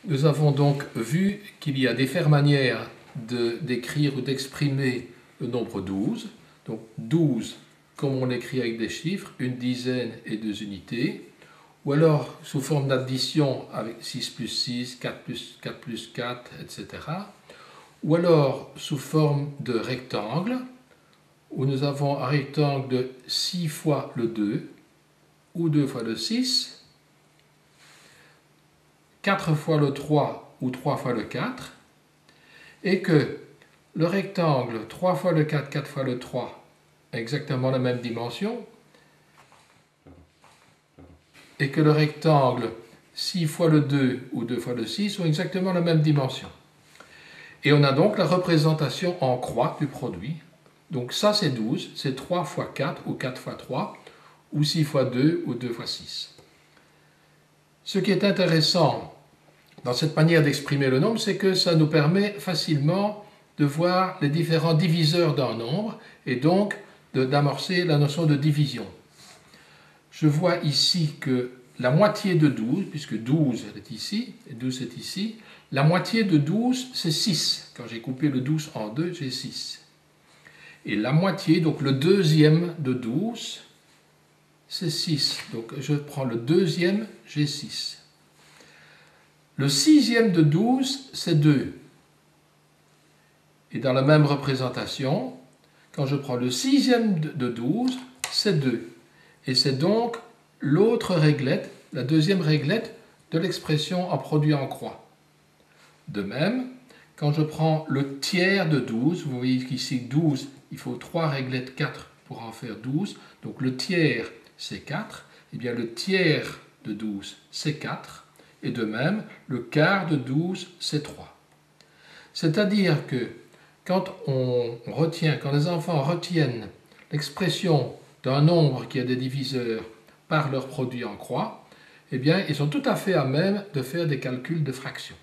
Nous avons donc vu qu'il y a différentes manières d'écrire ou d'exprimer le nombre 12. Donc 12, comme on l'écrit avec des chiffres, une dizaine et 2 unités. Ou alors sous forme d'addition avec 6 plus 6, 4 plus 4, etc. Ou alors sous forme de rectangle, où nous avons un rectangle de 6 fois le 2, ou 2 fois le 6, 4 fois le 3 ou 3 fois le 4, et que le rectangle 3 fois le 4, 4 fois le 3, a exactement la même dimension, et que le rectangle 6 fois le 2 ou 2 fois le 6 ont exactement la même dimension. Et on a donc la représentation en croix du produit. Donc ça c'est 12, c'est 3 fois 4 ou 4 fois 3, ou 6 fois 2 ou 2 fois 6. Ce qui est intéressant dans cette manière d'exprimer le nombre, c'est que ça nous permet facilement de voir les différents diviseurs d'un nombre et donc d'amorcer la notion de division. Je vois ici que la moitié de 12, puisque 12 est ici et 12 est ici, la moitié de 12 c'est 6. Quand j'ai coupé le 12 en deux, j'ai 6. Et la moitié, donc le deuxième de 12, c'est 6. Donc je prends le deuxième, j'ai 6. Le sixième de 12, c'est 2. Et dans la même représentation, quand je prends le sixième de 12, c'est 2. Et c'est donc l'autre réglette, la deuxième réglette de l'expression en produit en croix. De même, quand je prends le tiers de 12, vous voyez qu'ici 12, il faut 3 réglettes 4 pour en faire 12. Donc le tiers, c'est 4. Et bien le tiers de 12, c'est 4. Et de même, le quart de 12, c'est 3. C'est-à-dire que quand les enfants retiennent l'expression d'un nombre qui a des diviseurs par leur produit en croix, eh bien, ils sont tout à fait à même de faire des calculs de fractions.